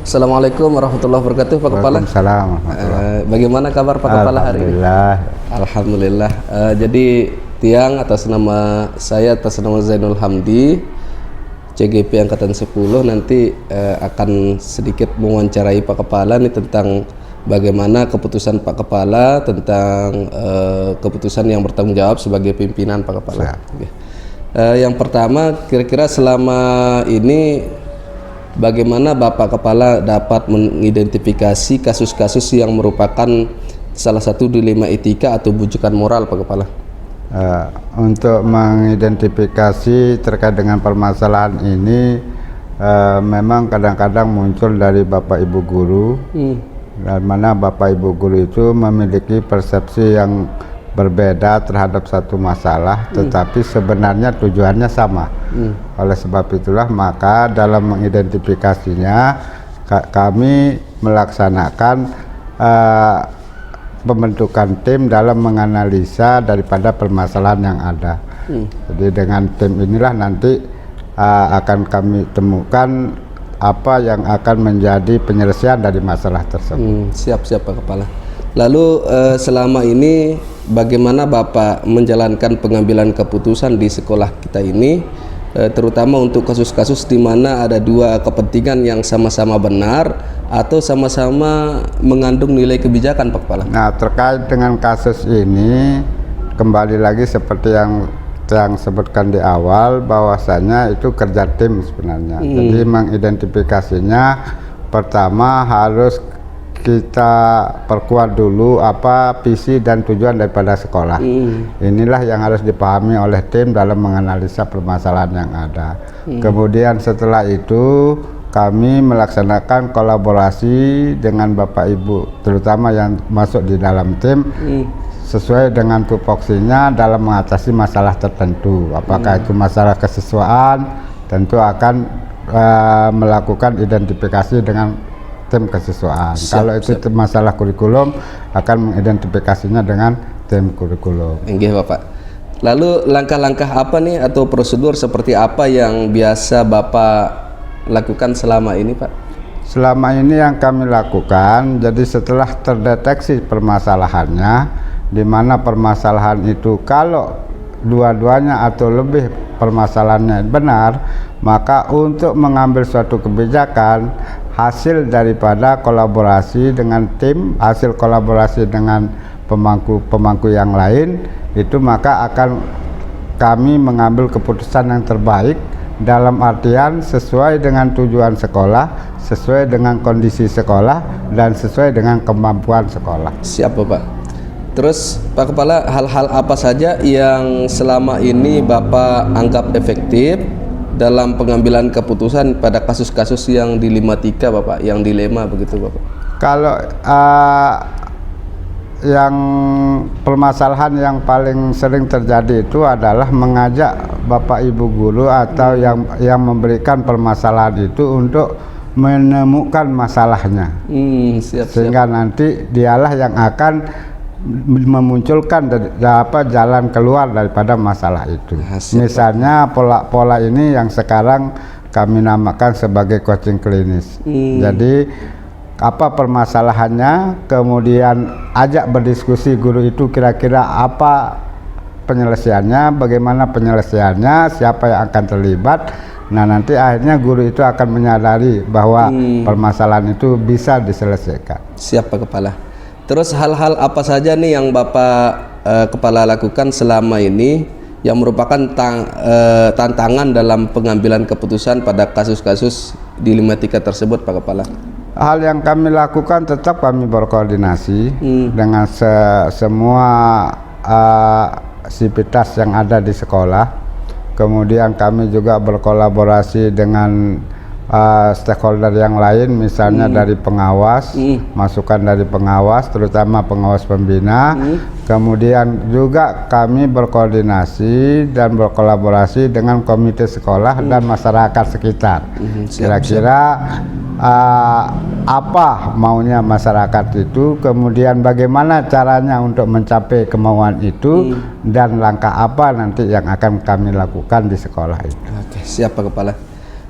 Assalamualaikum warahmatullahi wabarakatuh, Pak Kepala. Waalaikumsalam. Bagaimana kabar Pak Kepala hari ini? Alhamdulillah. Alhamdulillah. Jadi Tiang atas nama Zainul Hamdi, CGP Angkatan 10 nanti akan sedikit mewawancarai Pak Kepala nih tentang bagaimana keputusan Pak Kepala tentang keputusan yang bertanggung jawab sebagai pimpinan Pak Kepala. Yang pertama, kira-kira selama ini bagaimana Bapak Kepala dapat mengidentifikasi kasus-kasus yang merupakan salah satu dilema etika atau bujukan moral, Pak Kepala? Untuk mengidentifikasi terkait dengan permasalahan ini, memang kadang-kadang muncul dari Bapak Ibu Guru, dan mana Bapak Ibu Guru itu memiliki persepsi yang berbeda terhadap satu masalah, tetapi sebenarnya tujuannya sama. Oleh sebab itulah maka dalam mengidentifikasinya kami melaksanakan pembentukan tim dalam menganalisa daripada permasalahan yang ada. Jadi dengan tim inilah nanti akan kami temukan apa yang akan menjadi penyelesaian dari masalah tersebut. Siap Pak Kepala. Lalu selama ini bagaimana Bapak menjalankan pengambilan keputusan di sekolah kita ini, terutama untuk kasus-kasus di mana ada dua kepentingan yang sama-sama benar atau sama-sama mengandung nilai kebijakan, Pak Kepala? Nah, terkait dengan kasus ini kembali lagi seperti yang sebutkan di awal, bahwasanya itu kerja tim sebenarnya. Jadi mengidentifikasinya pertama harus kita perkuat dulu apa visi dan tujuan daripada sekolah. Inilah yang harus dipahami oleh tim dalam menganalisa permasalahan yang ada. Kemudian setelah itu kami melaksanakan kolaborasi dengan Bapak Ibu, terutama yang masuk di dalam tim, sesuai dengan tupoksinya dalam mengatasi masalah tertentu. Apakah itu masalah kesesuaian, tentu akan melakukan identifikasi dengan tim kesesuaian. Kalau itu masalah kurikulum, akan mengidentifikasinya dengan tim kurikulum. Nggih, Bapak. Lalu langkah-langkah apa nih atau prosedur seperti apa yang biasa Bapak lakukan selama ini, Pak? Selama ini yang kami lakukan, jadi setelah terdeteksi permasalahannya, di mana permasalahan itu kalau dua-duanya atau lebih permasalahannya benar, maka untuk mengambil suatu kebijakan hasil daripada kolaborasi dengan tim, hasil kolaborasi dengan pemangku yang lain, itu maka akan kami mengambil keputusan yang terbaik dalam artian sesuai dengan tujuan sekolah, sesuai dengan kondisi sekolah, dan sesuai dengan kemampuan sekolah. Siap, Bapak. Terus Pak Kepala, hal-hal apa saja yang selama ini Bapak anggap efektif dalam pengambilan keputusan pada kasus-kasus yang dilematika, Bapak, yang dilema begitu, Bapak? Kalau yang permasalahan yang paling sering terjadi itu adalah mengajak Bapak Ibu Guru atau yang memberikan permasalahan itu untuk menemukan masalahnya, sehingga nanti dialah yang akan memunculkan jalan keluar daripada masalah itu. Misalnya pola ini yang sekarang kami namakan sebagai coaching klinis. Jadi apa permasalahannya, kemudian ajak berdiskusi guru itu kira-kira apa penyelesaiannya, bagaimana penyelesaiannya, siapa yang akan terlibat. Nah, nanti akhirnya guru itu akan menyadari bahwa permasalahan itu bisa diselesaikan. Siap, Pak Kepala. Terus hal-hal apa saja nih yang Bapak Kepala lakukan selama ini yang merupakan tantangan dalam pengambilan keputusan pada kasus-kasus dilematika tersebut, Pak Kepala? Hal yang kami lakukan tetap kami berkoordinasi dengan semua sivitas yang ada di sekolah. Kemudian kami juga berkolaborasi dengan stakeholder yang lain, misalnya dari pengawas, masukan dari pengawas, terutama pengawas pembina. Kemudian juga kami berkoordinasi dan berkolaborasi dengan komite sekolah dan masyarakat sekitar. Kira-kira apa maunya masyarakat itu, kemudian bagaimana caranya untuk mencapai kemauan itu, dan langkah apa nanti yang akan kami lakukan di sekolah itu. Oke, siap Pak Kepala.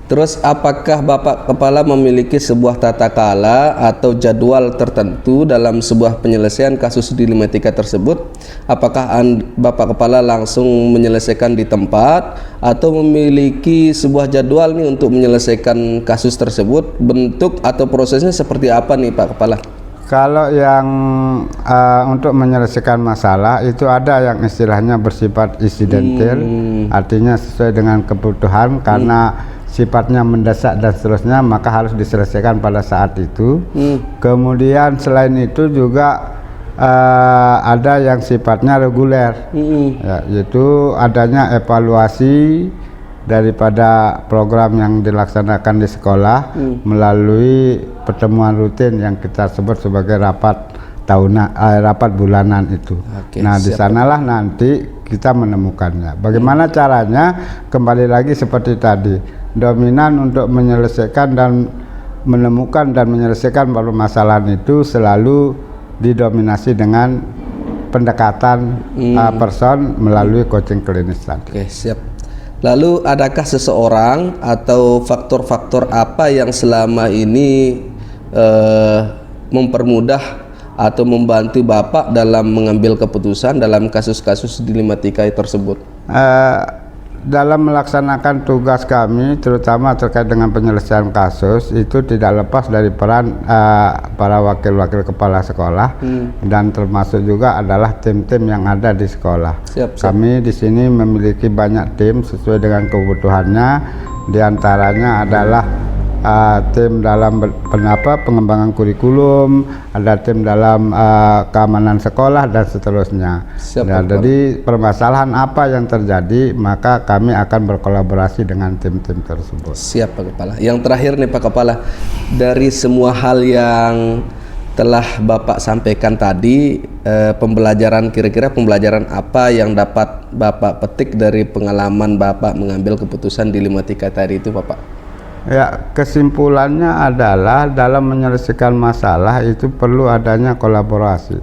Terus apakah Bapak Kepala memiliki sebuah tata kala atau jadwal tertentu dalam sebuah penyelesaian kasus dilematika tersebut? Apakah Bapak Kepala langsung menyelesaikan di tempat atau memiliki sebuah jadwal nih untuk menyelesaikan kasus tersebut? Bentuk atau prosesnya seperti apa nih Pak Kepala? Kalau yang untuk menyelesaikan masalah itu ada yang istilahnya bersifat insidentil, artinya sesuai dengan kebutuhan karena sifatnya mendesak dan seterusnya, maka harus diselesaikan pada saat itu. Kemudian selain itu juga ada yang sifatnya reguler, ya, yaitu adanya evaluasi daripada program yang dilaksanakan di sekolah melalui pertemuan rutin yang kita sebut sebagai rapat tahunan, rapat bulanan itu. Nah, di sanalah nanti kita menemukannya. Bagaimana caranya? Kembali lagi seperti tadi, dominan untuk menyelesaikan dan menemukan dan menyelesaikan permasalahan itu selalu didominasi dengan pendekatan person melalui coaching klinis tadi. Oke, siap. Lalu adakah seseorang atau faktor-faktor apa yang selama ini mempermudah atau membantu Bapak dalam mengambil keputusan dalam kasus-kasus dilematika tersebut? Dalam melaksanakan tugas kami, terutama terkait dengan penyelesaian kasus, itu tidak lepas dari peran para wakil-wakil kepala sekolah dan termasuk juga adalah tim-tim yang ada di sekolah. Kami di sini memiliki banyak tim sesuai dengan kebutuhannya. Di antaranya adalah tim dalam pengembangan kurikulum, ada tim dalam keamanan sekolah dan seterusnya. Jadi permasalahan apa yang terjadi, maka kami akan berkolaborasi dengan tim-tim tersebut. Siap Pak Kepala. Yang terakhir nih Pak Kepala, dari semua hal yang telah Bapak sampaikan tadi, pembelajaran, kira-kira pembelajaran apa yang dapat Bapak petik dari pengalaman Bapak mengambil keputusan dilematika tadi itu Bapak? Ya, kesimpulannya adalah dalam menyelesaikan masalah itu perlu adanya kolaborasi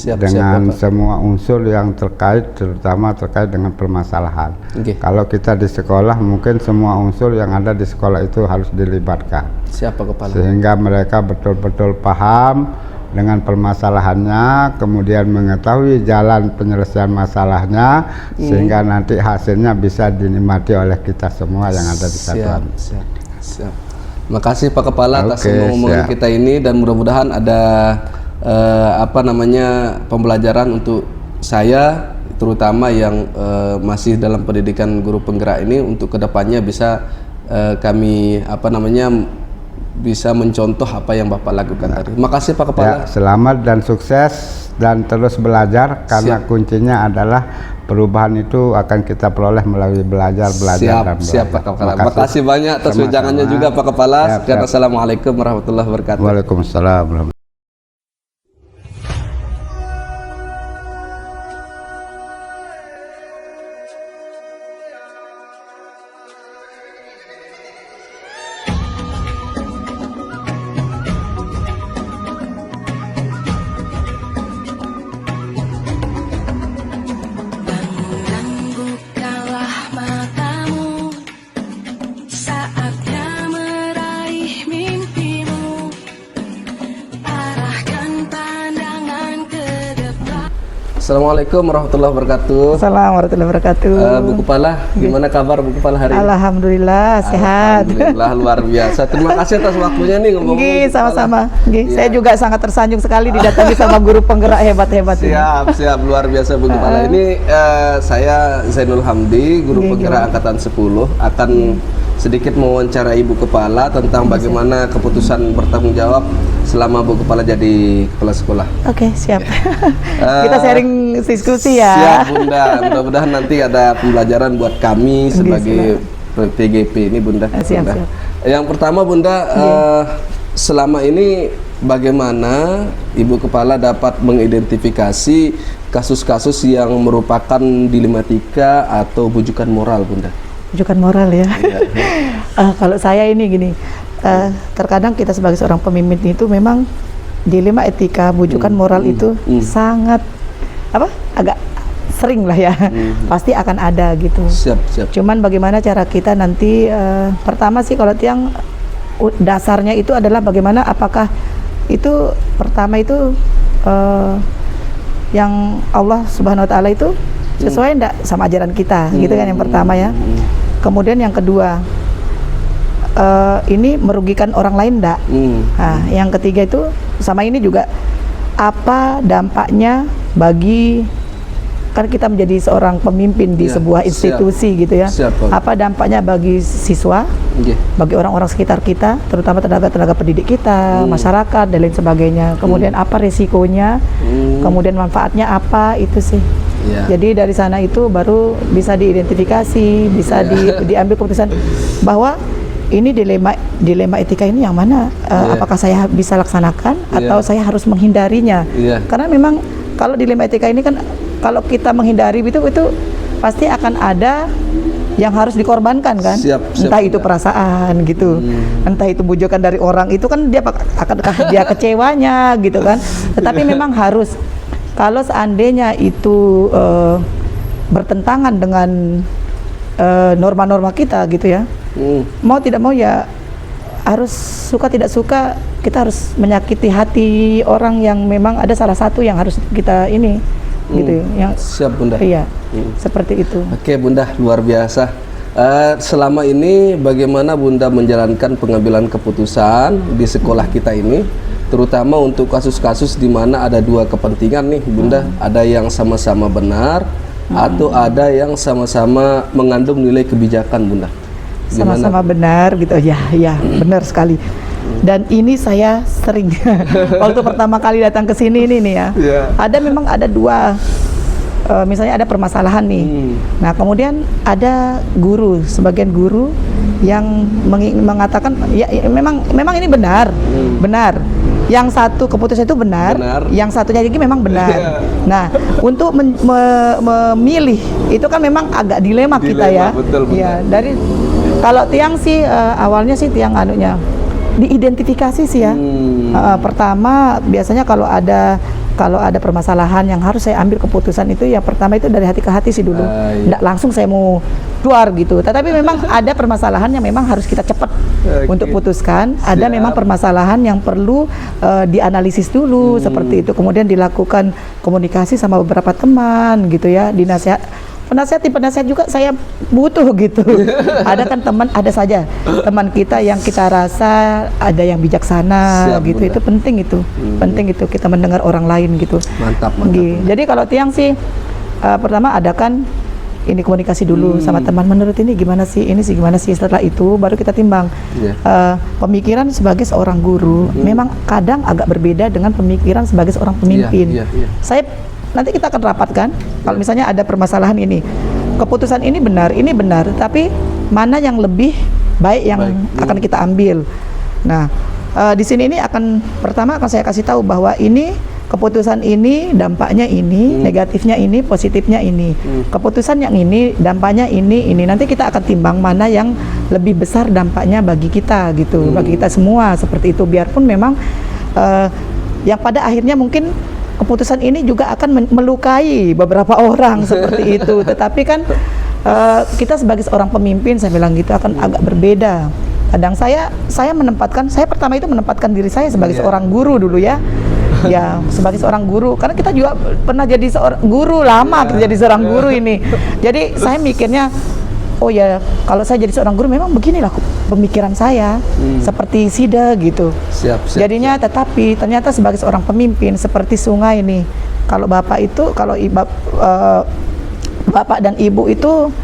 dengan semua unsur yang terkait, terutama terkait dengan permasalahan. Kalau kita di sekolah, mungkin semua unsur yang ada di sekolah itu harus dilibatkan. Sehingga mereka betul-betul paham dengan permasalahannya, kemudian mengetahui jalan penyelesaian masalahnya, sehingga nanti hasilnya bisa dinikmati oleh kita semua yang ada di satuan. Siap. Makasih Pak Kepala atas omongan kita ini, dan mudah-mudahan ada pembelajaran untuk saya, terutama yang masih dalam pendidikan guru penggerak ini, untuk kedepannya bisa kami bisa mencontoh apa yang Bapak lakukan tadi. Makasih Pak Kepala. Selamat dan sukses dan terus belajar, karena kuncinya adalah perubahan itu akan kita peroleh melalui belajar dan belajar. Siap Pak Kepala. Makasih banyak atas wejangannya juga Pak Kepala. Assalamualaikum warahmatullahi wabarakatuh. Waalaikumsalam. Assalamualaikum warahmatullahi wabarakatuh. Assalamualaikum warahmatullahi wabarakatuh. Bu Kepala, gimana kabar Bu Kepala hari ini? Alhamdulillah sehat. Alhamdulillah, luar biasa. Terima kasih atas waktunya nih ngomong. Sama-sama. Saya juga sangat tersanjung sekali didatangi sama guru penggerak hebat-hebat ini. Siap, luar biasa Bu Kepala. Ini saya Zainul Hamdi, guru penggerak angkatan 10, akan sedikit mewawancarai Ibu Kepala tentang bagaimana keputusan bertanggung jawab selama Bu Kepala jadi kepala sekolah. Oke, siap. Kita sharing diskusi ya. Siap Bunda, mudah-mudahan nanti ada pembelajaran buat kami sebagai PGP ini Bunda. Siap. Yang pertama Bunda, selama ini bagaimana Ibu Kepala dapat mengidentifikasi kasus-kasus yang merupakan dilematika atau bujukan moral Bunda? Bujukan moral ya. Kalau saya ini gini, terkadang kita sebagai seorang pemimpin itu memang dilema etika, bujukan moral itu sangat agak sering lah ya, pasti akan ada gitu. Siap, siap. Cuman bagaimana cara kita nanti, pertama sih kalau tiang dasarnya itu adalah bagaimana, apakah itu pertama itu yang Allah Subhanahu Wa Taala itu sesuai enggak sama ajaran kita, gitu kan yang pertama ya. Kemudian yang kedua, ini merugikan orang lain enggak? Nah, yang ketiga itu sama ini juga, apa dampaknya bagi, kan kita menjadi seorang pemimpin di Ya, sebuah institusi gitu ya. Siap, Pak. Apa dampaknya bagi siswa, Nggih. bagi orang-orang sekitar kita, terutama tenaga-tenaga pendidik kita, masyarakat dan lain sebagainya. Kemudian apa resikonya, kemudian manfaatnya apa, itu sih. Ya. Jadi dari sana itu baru bisa diidentifikasi, bisa diambil keputusan bahwa ini dilema etika ini yang mana, apakah saya bisa laksanakan atau saya harus menghindarinya. Karena memang kalau dilema etika ini kan, kalau kita menghindari itu pasti akan ada yang harus dikorbankan kan. Siap, entah itu perasaan gitu, entah itu bujukan dari orang, itu kan dia akankah dia kecewanya gitu kan. Tetapi memang harus, kalau seandainya itu bertentangan dengan norma-norma kita gitu ya, mau tidak mau ya harus, suka tidak suka kita harus menyakiti hati orang yang memang ada salah satu yang harus kita ini gitu yang siap Bunda. Iya, seperti itu. Oke Bunda, luar biasa. Selama ini bagaimana Bunda menjalankan pengambilan keputusan di sekolah kita ini, terutama untuk kasus-kasus di mana ada dua kepentingan nih Bunda, ada yang sama-sama benar atau ada yang sama-sama mengandung nilai kebijakan Bunda. Sama-sama benar gitu ya, benar sekali. Dan ini saya sering waktu pertama kali datang ke sini ini nih ya, memang ada dua, misalnya ada permasalahan nih. Nah kemudian ada guru, sebagian guru yang mengatakan ya memang ini benar. Yang satu keputusan itu benar. Yang satunya lagi memang benar. Nah, untuk memilih itu kan memang agak dilema kita ya. Betul, ya, dari kalau tiang sih awalnya sih tiang anunya diidentifikasi sih ya. Pertama biasanya kalau ada permasalahan yang harus saya ambil keputusan itu, ya pertama itu dari hati ke hati sih dulu. Nggak langsung saya mau keluar gitu. Tetapi memang ada permasalahan yang memang harus kita cepat untuk putuskan. Ada memang permasalahan yang perlu dianalisis dulu seperti itu. Kemudian dilakukan komunikasi sama beberapa teman gitu ya, penasihat juga saya butuh gitu. Ada kan ada saja teman kita yang kita rasa ada yang bijaksana. Siap, gitu Bunda. Itu penting itu. Penting itu kita mendengar orang lain gitu. Mantap. Jadi kalau tiang sih pertama adakan ini komunikasi dulu sama teman, menurut ini gimana sih, ini sih gimana sih, setelah itu baru kita timbang. Pemikiran sebagai seorang guru memang kadang agak berbeda dengan pemikiran sebagai seorang pemimpin. Saya nanti kita akan rapatkan kalau misalnya ada permasalahan ini, keputusan ini benar, tapi mana yang lebih baik yang akan kita ambil. Nah, di sini ini pertama akan saya kasih tahu bahwa ini keputusan ini dampaknya ini, negatifnya ini, positifnya ini. Keputusan yang ini dampaknya ini. Nanti kita akan timbang mana yang lebih besar dampaknya bagi kita gitu, bagi kita semua seperti itu. Biarpun memang yang pada akhirnya mungkin keputusan ini juga akan melukai beberapa orang seperti itu. Tetapi kan kita sebagai seorang pemimpin, saya bilang gitu, akan agak berbeda. Kadang saya pertama itu menempatkan diri saya sebagai seorang guru dulu ya. Ya, sebagai seorang guru, karena kita juga pernah jadi seorang guru lama, kita jadi seorang guru ini. Jadi saya mikirnya, oh ya, kalau saya jadi seorang guru memang beginilah pemikiran saya, seperti Sida gitu. Jadinya tetapi ternyata sebagai seorang pemimpin seperti sungai ini, kalau bapak dan ibu itu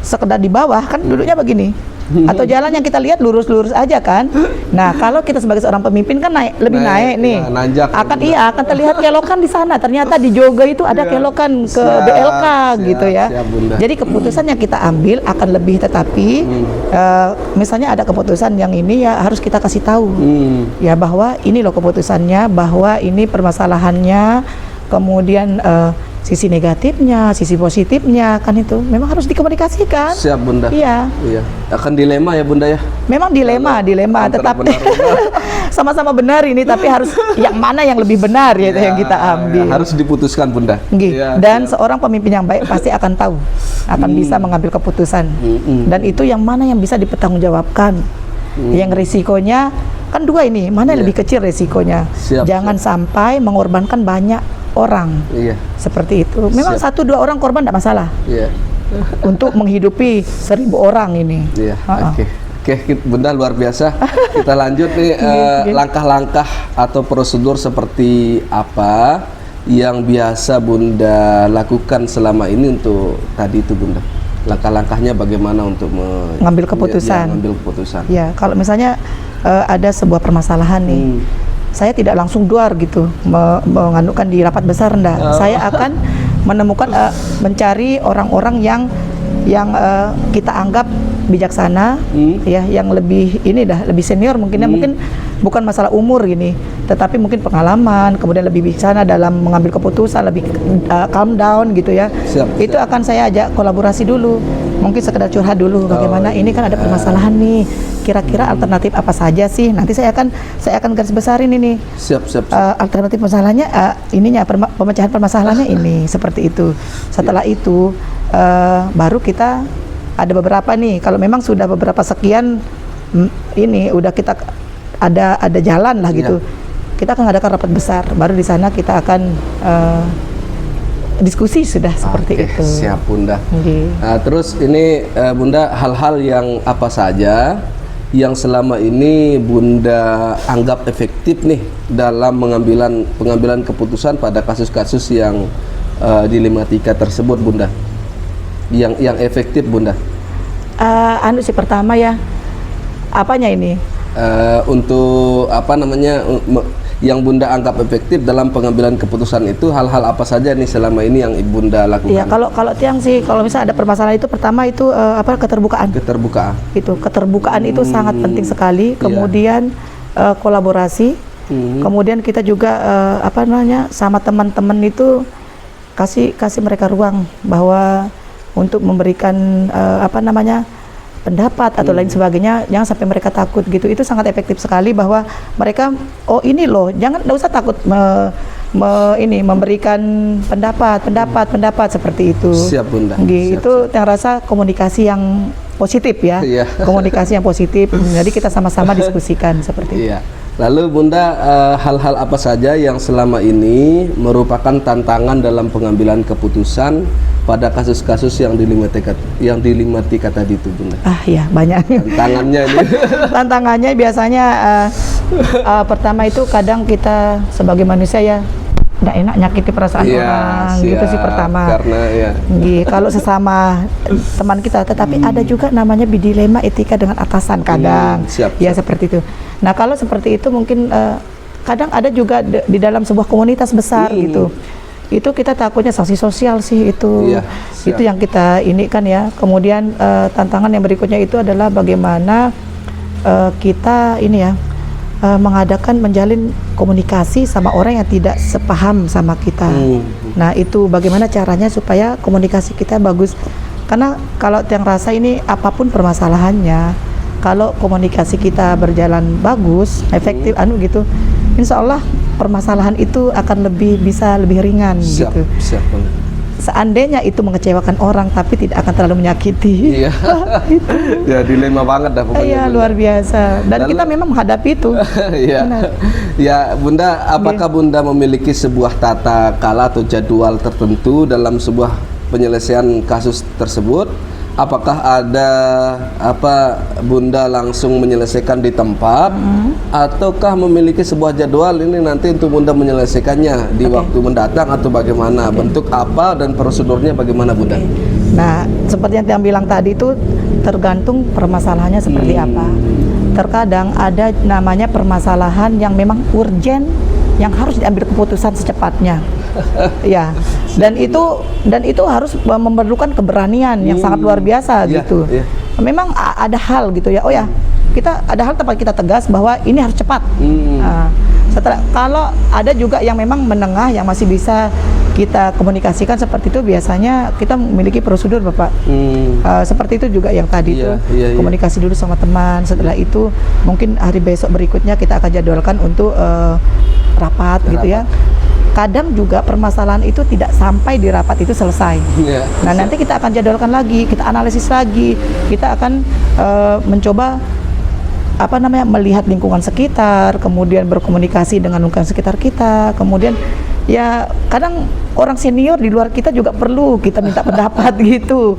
sekedar di bawah kan duduknya begini, atau jalan yang kita lihat lurus-lurus aja kan. Nah kalau kita sebagai seorang pemimpin kan lebih naik nih, akan terlihat kelokan di sana. Ternyata di Joga itu ada kelokan ke BLK gitu ya. Jadi keputusan yang kita ambil akan lebih, tetapi misalnya ada keputusan yang ini ya harus kita kasih tahu ya bahwa ini loh keputusannya, bahwa ini permasalahannya, kemudian sisi negatifnya, sisi positifnya, kan itu memang harus dikomunikasikan. Siap Bunda. Iya. Iya. Akan dilema ya Bunda ya. Memang dilema, Antara tetapi benar benar. sama-sama benar ini, tapi harus yang mana yang lebih benar ya, yang kita ambil. Harus diputuskan Bunda. Nggih. Iya, Dan siap. seorang pemimpin yang baik pasti akan tahu, akan bisa mengambil keputusan. Dan itu yang mana yang bisa dipertanggungjawabkan. Yang risikonya kan dua ini, mana yang lebih kecil risikonya. Siap, Jangan sampai mengorbankan banyak orang. Iya. Seperti itu. Memang Siap. 1-2 orang korban tidak masalah. Iya. Untuk menghidupi 1000 orang ini. Iya. Ha-ha. Oke, Bunda luar biasa. Kita lanjut nih langkah-langkah atau prosedur seperti apa yang biasa Bunda lakukan selama ini untuk tadi itu Bunda. Langkah-langkahnya bagaimana untuk Ngambil keputusan. ngambil keputusan. Ya, kalau misalnya ada sebuah permasalahan nih, saya tidak langsung duar gitu menganukan di rapat besar, enggak. Saya akan menemukan mencari orang-orang yang kita anggap bijaksana, ya, yang lebih lebih senior mungkin ya, mungkin bukan masalah umur gini, tetapi mungkin pengalaman, kemudian lebih bijaksana dalam mengambil keputusan, lebih calm down gitu ya. Itu akan saya ajak kolaborasi dulu, mungkin sekedar curhat dulu, bagaimana ini kan ada permasalahan nih, kira-kira alternatif apa saja sih, nanti saya akan garis besarin ini. Siap. Alternatif masalahnya pemecahan permasalahannya ini seperti itu. Setelah itu baru kita ada beberapa nih, kalau memang sudah beberapa sekian ini udah kita ada jalan lah gitu. Kita akan adakan rapat besar, baru di sana kita akan diskusi sudah seperti itu. Siap Bunda. Okay. Terus ini Bunda, hal-hal yang apa saja yang selama ini Bunda anggap efektif nih dalam pengambilan keputusan pada kasus-kasus yang dilematika tersebut Bunda? Yang efektif Bunda? Pertama ya, apanya ini? Untuk apa namanya yang Bunda anggap efektif dalam pengambilan keputusan itu hal-hal apa saja nih selama ini yang Bunda lakukan? Iya, kalau tiang sih, kalau misalnya ada permasalahan itu pertama itu keterbukaan. Keterbukaan itu sangat penting sekali. Kemudian kolaborasi. Kemudian kita juga sama teman-teman itu kasih mereka ruang bahwa untuk memberikan pendapat atau lain sebagainya, jangan sampai mereka takut gitu. Itu sangat efektif sekali bahwa mereka ini loh, enggak usah takut memberikan pendapat seperti itu. Siap Bunda. Itu yang rasa komunikasi yang positif ya. Iya. Komunikasi yang positif. Jadi kita sama-sama diskusikan seperti itu. Iya. Lalu Bunda, hal-hal apa saja yang selama ini merupakan tantangan dalam pengambilan keputusan pada kasus-kasus yang dilematika tadi itu Bunda? Ya banyak. Tantangannya ini. Tantangannya biasanya pertama itu kadang kita sebagai manusia ya nggak enak nyakiti perasaan orang, gitu sih pertama. Karena kalau sesama teman kita, tetapi ada juga namanya dilema etika dengan atasan kadang, seperti itu. Nah kalau seperti itu mungkin kadang ada juga di dalam sebuah komunitas besar gitu. Itu kita takutnya sanksi sosial sih itu. Itu yang kita ini kan ya. Kemudian tantangan yang berikutnya itu adalah bagaimana kita menjalin komunikasi sama orang yang tidak sepaham sama kita. Nah itu bagaimana caranya supaya komunikasi kita bagus. Karena kalau yang rasa ini apapun permasalahannya, kalau komunikasi kita berjalan bagus, efektif, gitu, insya Allah permasalahan itu akan bisa lebih ringan gitu. Seandainya itu mengecewakan orang tapi tidak akan terlalu menyakiti. Iya. Ya dilema banget dah pokoknya. Iya, luar biasa. Dan kita memang menghadapi itu. Iya. Ya Bunda, apakah Bunda memiliki sebuah tata kala atau jadwal tertentu dalam sebuah penyelesaian kasus tersebut? Apakah ada Bunda langsung menyelesaikan di tempat, ataukah memiliki sebuah jadwal ini nanti untuk Bunda menyelesaikannya di waktu mendatang atau bagaimana? Bentuk apa dan prosedurnya bagaimana Bunda? Nah, seperti yang bilang tadi itu tergantung permasalahannya seperti apa. Terkadang ada namanya permasalahan yang memang urgent, yang harus diambil keputusan secepatnya. Ya, dan itu harus memerlukan keberanian yang sangat luar biasa gitu. Memang ada hal gitu ya. kita ada hal tempat kita tegas bahwa ini harus cepat. Nah, setelah kalau ada juga yang memang menengah yang masih bisa kita komunikasikan seperti itu, biasanya kita memiliki prosedur Bapak. Seperti itu juga yang tadi itu komunikasi dulu sama teman. Setelah itu mungkin hari besok berikutnya kita akan jadwalkan untuk rapat gitu ya. Kadang juga permasalahan itu tidak sampai di rapat itu selesai. Nah nanti kita akan jadwalkan lagi, kita analisis lagi, kita akan mencoba melihat lingkungan sekitar, kemudian berkomunikasi dengan lingkungan sekitar kita, kemudian ya kadang orang senior di luar kita juga perlu kita minta pendapat gitu.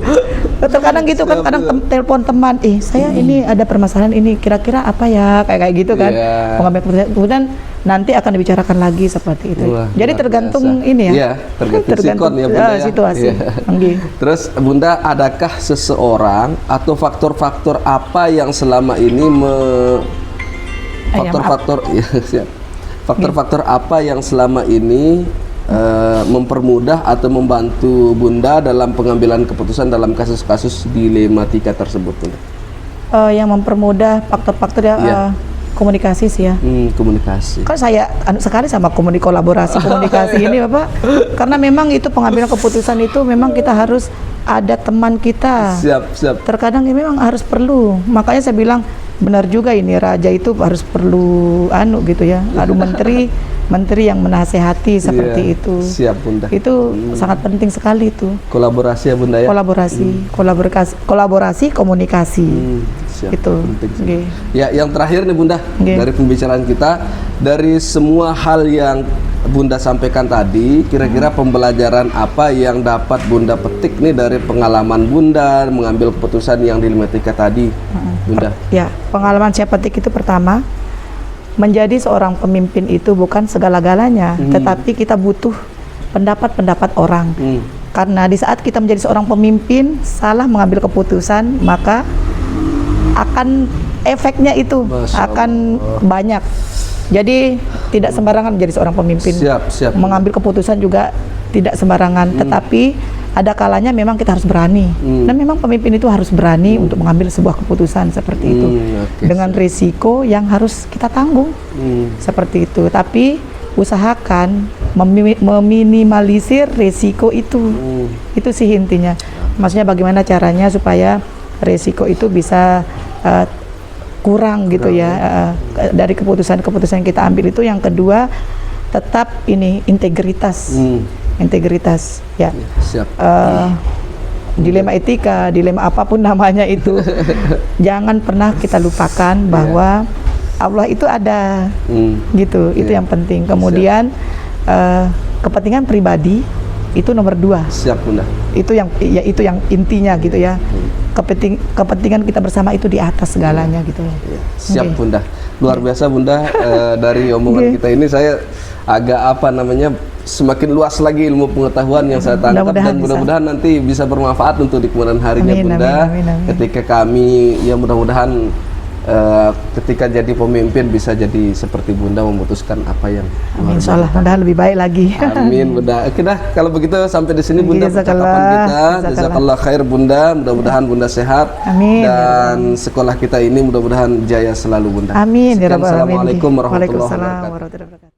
Terkadang gitu kan, kadang telepon teman, saya ini ada permasalahan ini, kira-kira apa ya, kayak gitu kan. Pengambil keputusan, kemudian nanti akan dibicarakan lagi seperti itu. Jadi tergantung ini ya. Tergantung sikon ya Bunda ya. Situasi. Terus Bunda, adakah seseorang atau faktor-faktor apa yang selama ini faktor-faktor apa yang selama ini mempermudah atau membantu Bunda dalam pengambilan keputusan dalam kasus-kasus dilematika tersebut, Bunda? Yang mempermudah faktor-faktor komunikasi sih ya. Komunikasi. Kan saya sekali sama kolaborasi komunikasi ini Bapak, karena memang itu pengambilan keputusan itu memang kita harus ada teman kita. Siap. Terkadang ya memang harus perlu. Makanya saya bilang benar juga ini, raja itu harus perlu gitu ya. Menteri yang menasehati seperti itu. Siap Bunda. Itu sangat penting sekali itu. Kolaborasi ya Bunda ya. Kolaborasi, komunikasi. Siap. Itu. Ya, yang terakhir nih Bunda, dari pembicaraan kita, dari semua hal yang Bunda sampaikan tadi, kira-kira pembelajaran apa yang dapat Bunda petik nih dari pengalaman Bunda mengambil keputusan yang dilematika tadi, Bunda? Ya, pengalaman saya petik itu pertama, menjadi seorang pemimpin itu bukan segala-galanya, tetapi kita butuh pendapat-pendapat orang. Karena di saat kita menjadi seorang pemimpin, salah mengambil keputusan, maka akan efeknya itu akan banyak. Jadi tidak sembarangan menjadi seorang pemimpin. Siap. Mengambil keputusan juga tidak sembarangan, tetapi ada kalanya memang kita harus berani. Dan memang pemimpin itu harus berani untuk mengambil sebuah keputusan seperti itu. Dengan risiko yang harus kita tanggung. Seperti itu. Tapi usahakan meminimalisir risiko itu. Itu sih intinya. Maksudnya bagaimana caranya supaya risiko itu bisa kurang gitu ya, dari keputusan-keputusan yang kita ambil itu. Yang kedua, tetap ini integritas. Integritas ya. Siap. Dilema etika, dilema apapun namanya itu, jangan pernah kita lupakan bahwa Allah itu ada, gitu. Itu yang penting. Kemudian kepentingan pribadi itu nomor 2. Siap Bunda. Itu yang intinya gitu ya. Kepentingan kita bersama itu di atas segalanya gitu. Siap Bunda. Luar biasa Bunda. Dari omongan kita ini saya agak semakin luas lagi ilmu pengetahuan yang saya tangkap, dan mudah-mudahan nanti bisa bermanfaat untuk di kemudian harinya Bunda. Amin. Ketika kami ya mudah-mudahan ketika jadi pemimpin bisa jadi seperti Bunda, memutuskan apa yang insyaallah mudah lebih baik lagi. Amin Bunda. Oke dah, kalau begitu sampai di sini Bunda percakapan kita. Jazakallah khair Bunda. Mudah-mudahan Bunda sehat. Amin. Dan sekolah kita ini mudah-mudahan jaya selalu Bunda. Amin. Assalamualaikum warahmatullahi wabarakatuh.